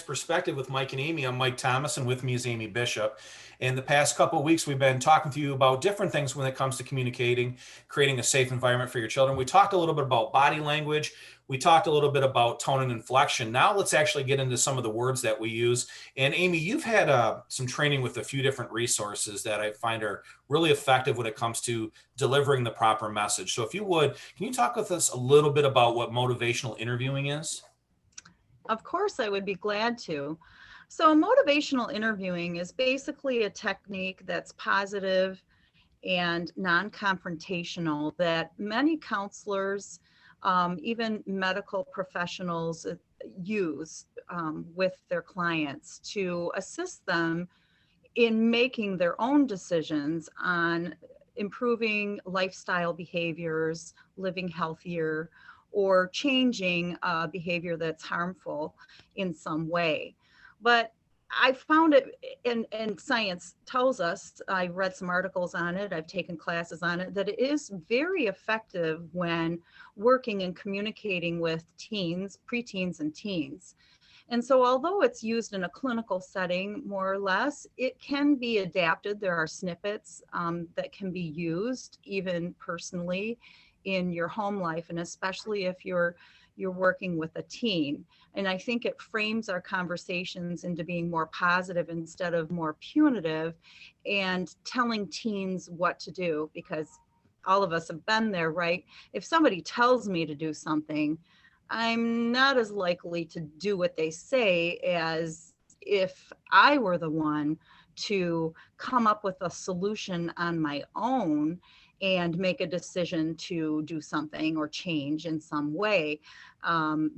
Perspective with Mike and Amy. I'm Mike Thomas, and with me is Amy Bishop. In the past couple of weeks, we've been talking to you about different things when it comes to communicating, creating a safe environment for your children. We talked a little bit about body language. We talked a little bit about tone and inflection. Now let's actually get into some of the words that we use. And Amy, you've had some training with a few different resources that I find are really effective when it comes to delivering the proper message. So if you would, can you talk with us a little bit about what motivational interviewing is? Of course, I would be glad to. So, motivational interviewing is basically a technique that's positive and non confrontational that many counselors, even medical professionals, use with their clients to assist them in making their own decisions on improving lifestyle behaviors, living healthier, or changing behavior that's harmful in some way. But I found it, and science tells us, I read some articles on it, I've taken classes on it, that it is very effective when working and communicating with teens, preteens, and teens. And so, although it's used in a clinical setting, more or less, it can be adapted. There are snippets that can be used even personally in your home life, and especially if you're working with a teen. And I think it frames our conversations into being more positive instead of more punitive, and telling teens what to do, because all of us have been there, right? If somebody tells me to do something, I'm not as likely to do what they say as if I were the one to come up with a solution on my own and make a decision to do something or change in some way,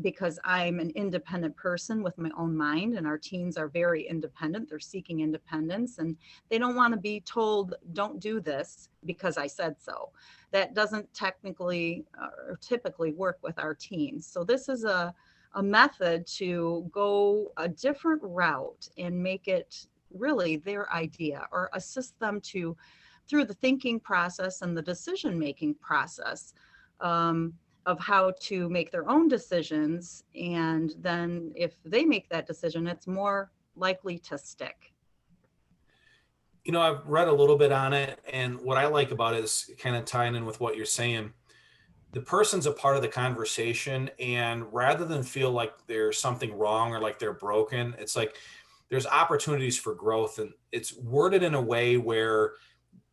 because I'm an independent person with my own mind, and our teens are very independent. They're seeking independence, and they don't want to be told, don't do this because I said so. That doesn't technically or typically work with our teens. So this is a method to go a different route and make it really their idea, or assist them to through the thinking process and the decision making process, of how to make their own decisions. And then if they make that decision, it's more likely to stick. I've read a little bit on it, and what I like about it is kind of tying in with what you're saying. The person's a part of the conversation, and rather than feel like there's something wrong or like they're broken, it's like there's opportunities for growth, and it's worded in a way where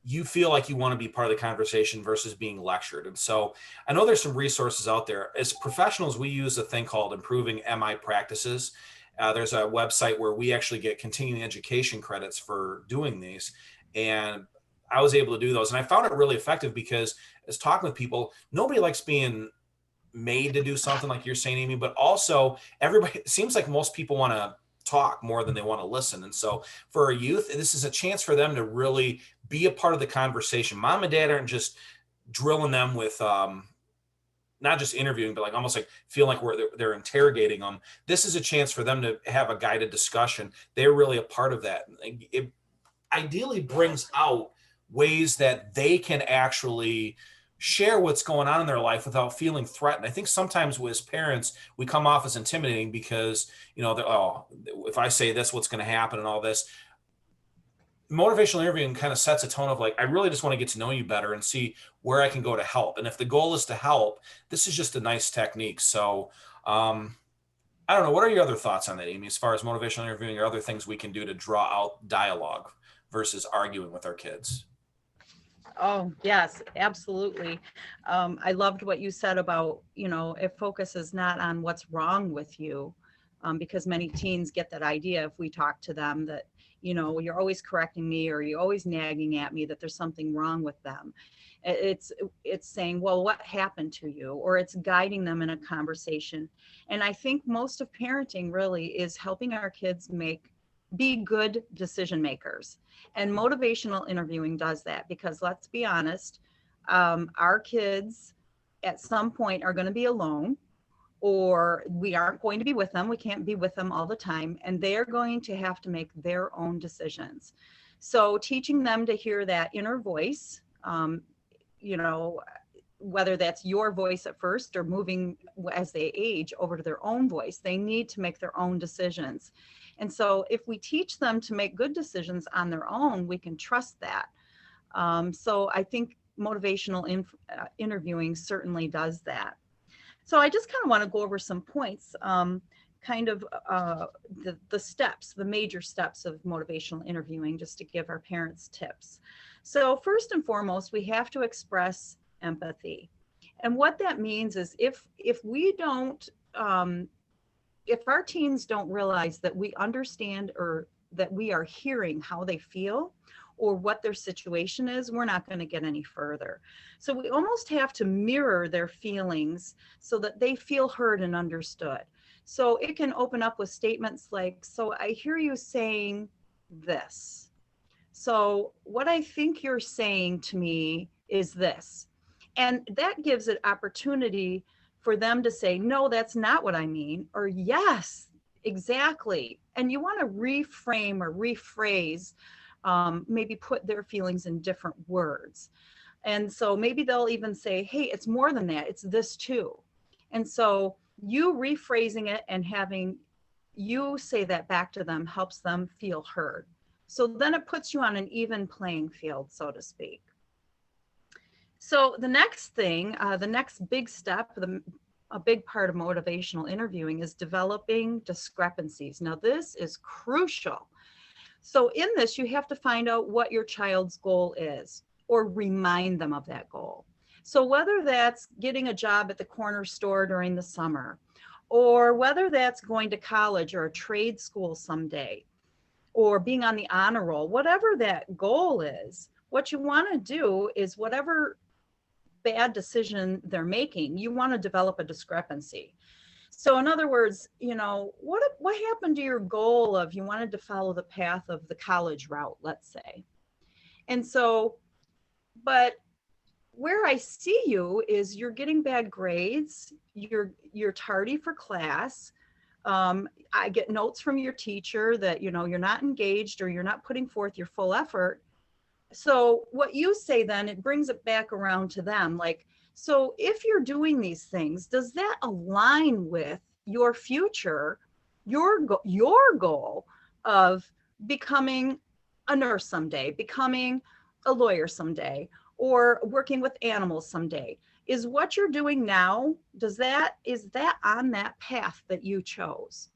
you feel like you want to be part of the conversation versus being lectured. And so I know there's some resources out there. As professionals, we use a thing called Improving MI Practices. There's a website where we actually get continuing education credits for doing these. And I was able to do those. And I found it really effective because as talking with people, nobody likes being made to do something like you're saying, Amy, but also everybody, it seems like most people want to talk more than they want to listen. And so for our youth, this is a chance for them to really be a part of the conversation. Mom and dad aren't just drilling them with not just interviewing, but like almost like feel like they're interrogating them. This is a chance for them to have a guided discussion. They're really a part of that. It ideally brings out ways that they can actually share what's going on in their life without feeling threatened. I think sometimes as parents, we come off as intimidating because, oh, if I say this, what's going to happen and all this. Motivational interviewing kind of sets a tone of like, I really just want to get to know you better and see where I can go to help. And if the goal is to help, this is just a nice technique. So, I don't know. What are your other thoughts on that, Amy, as far as motivational interviewing or other things we can do to draw out dialogue versus arguing with our kids? Oh, yes, absolutely. I loved what you said about, it focuses not on what's wrong with you, because many teens get that idea if we talk to them that, you're always correcting me or you're always nagging at me, that there's something wrong with them. It's saying, well, what happened to you? Or it's guiding them in a conversation. And I think most of parenting really is helping our kids be good decision makers. And motivational interviewing does that, because let's be honest, our kids at some point are going to be alone, or we aren't going to be with them. We can't be with them all the time, and they're going to have to make their own decisions. So teaching them to hear that inner voice, you know, whether that's your voice at first or moving as they age over to their own voice. They need to make their own decisions. And so if we teach them to make good decisions on their own, we can trust that. So I think interviewing certainly does that. So I just kind of want to go over some points, kind of the steps, the major steps of motivational interviewing, just to give our parents tips. So first and foremost, we have to express empathy. And what that means is if we don't, if our teens don't realize that we understand or that we are hearing how they feel or what their situation is, we're not going to get any further. So we almost have to mirror their feelings so that they feel heard and understood. So it can open up with statements like, so I hear you saying this. So what I think you're saying to me is this. And that gives it opportunity for them to say, no, that's not what I mean, or yes, exactly. And you want to reframe or rephrase, maybe put their feelings in different words. And so maybe they'll even say, hey, it's more than that, it's this too. And so you rephrasing it and having you say that back to them helps them feel heard. So then it puts you on an even playing field, so to speak. So the next thing, the next big step, a big part of motivational interviewing is developing discrepancies. Now, this is crucial. So in this, you have to find out what your child's goal is or remind them of that goal. So whether that's getting a job at the corner store during the summer, or whether that's going to college or a trade school someday, or being on the honor roll, whatever that goal is, what you want to do is whatever bad decision they're making, you want to develop a discrepancy. So in other words, you know, what happened to your goal of you wanted to follow the path of the college route, let's say. And so, but where I see you is you're getting bad grades, you're tardy for class. I get notes from your teacher that, you know, you're not engaged or you're not putting forth your full effort. So what you say then, it brings it back around to them. Like, so if you're doing these things, does that align with your future, your goal of becoming a nurse someday, becoming a lawyer someday, or working with animals someday? Is what you're doing now, is that on that path that you chose?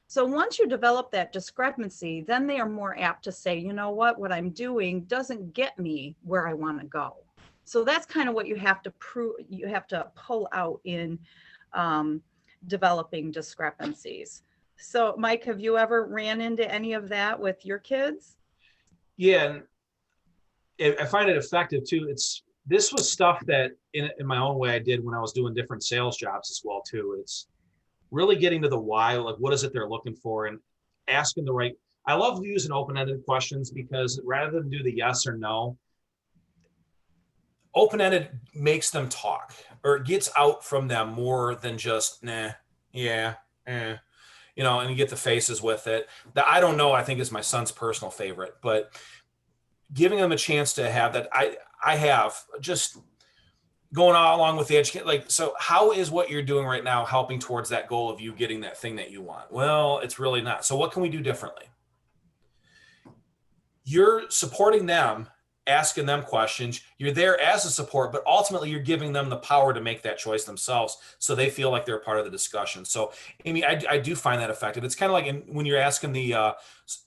So once you develop that discrepancy, then they are more apt to say, you know what I'm doing doesn't get me where I want to go. So that's kind of what you have to prove, you have to pull out in developing discrepancies. So Mike, have you ever ran into any of that with your kids? Yeah, and I find it effective too. This was stuff that in my own way I did when I was doing different sales jobs as well too. It's really getting to the why, like what is it they're looking for, and asking the right. I love using open-ended questions because rather than do the yes or no, open-ended makes them talk or it gets out from them more than just nah, yeah, eh, you know, and you get the faces with it. That I don't know, I think is my son's personal favorite, but giving them a chance to have that, I have just going all along with the education. Like, so how is what you're doing right now helping towards that goal of you getting that thing that you want? Well, it's really not. So what can we do differently? You're supporting them, asking them questions. You're there as a support, but ultimately you're giving them the power to make that choice themselves so they feel like they're a part of the discussion. So, Amy, I do find that effective. It's kind of like when you're asking the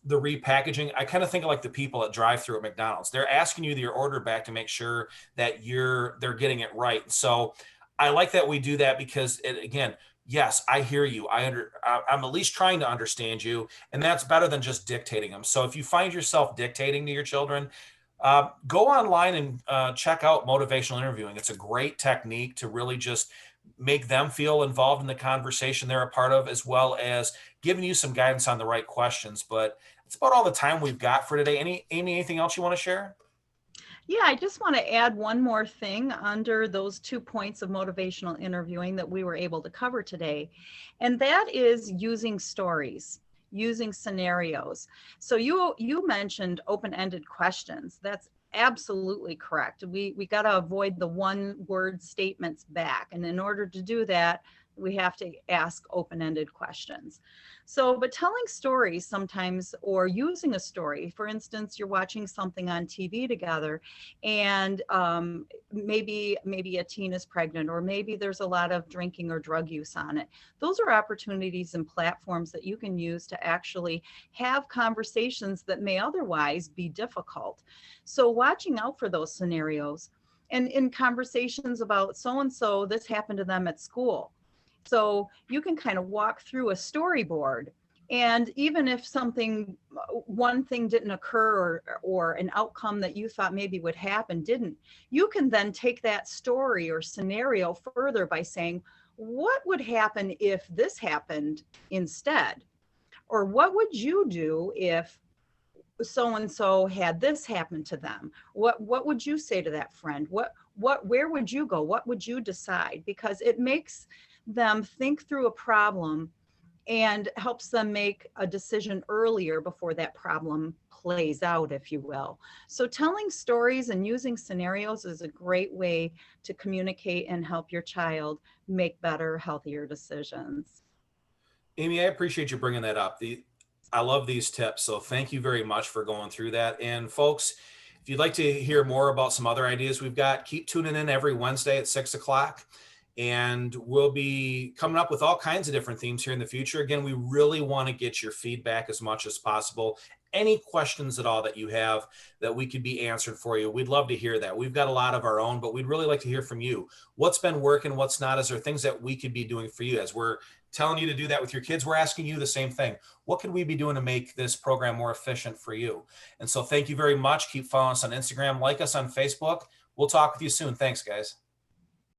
repackaging, I kind of think of like the people at drive-through at McDonald's. They're asking you your order back to make sure that they're getting it right. So I like that we do that because again, yes, I hear you. I'm at least trying to understand you, and that's better than just dictating them. So if you find yourself dictating to your children, go online and check out motivational interviewing. It's a great technique to really just make them feel involved in the conversation they're a part of, as well as giving you some guidance on the right questions. But it's about all the time we've got for today. Amy, anything else you want to share? Yeah, I just want to add one more thing under those 2 points of motivational interviewing that we were able to cover today, and that is using stories, using scenarios. So you mentioned open-ended questions. That's Absolutely correct. We got to avoid the one word statements back. And in order to do that, we have to ask open-ended questions. So, but telling stories sometimes, or using a story, for instance, you're watching something on TV together, and maybe a teen is pregnant, or maybe there's a lot of drinking or drug use on it. Those are opportunities and platforms that you can use to actually have conversations that may otherwise be difficult. So watching out for those scenarios, and in conversations about so and so, this happened to them at school. So you can kind of walk through a storyboard. And even if one thing didn't occur, or an outcome that you thought maybe would happen didn't, you can then take that story or scenario further by saying, what would happen if this happened instead? Or what would you do if so and so had this happen to them? What would you say to that friend? Where would you go? What would you decide? Because it makes them think through a problem and helps them make a decision earlier before that problem plays out, if you will. So telling stories and using scenarios is a great way to communicate and help your child make better, healthier decisions. Amy, I appreciate you bringing that up. I love these tips, so thank you very much for going through that. And folks, if you'd like to hear more about some other ideas we've got, keep tuning in every Wednesday at 6 o'clock. And we'll be coming up with all kinds of different themes here in the future. Again, we really want to get your feedback as much as possible. Any questions at all that you have that we could be answered for you, we'd love to hear that. We've got a lot of our own, but we'd really like to hear from you. What's been working, what's not? Is there things that we could be doing for you? As we're telling you to do that with your kids, we're asking you the same thing. What could we be doing to make this program more efficient for you? And so thank you very much. Keep following us on Instagram, like us on Facebook. We'll talk with you soon. Thanks, guys.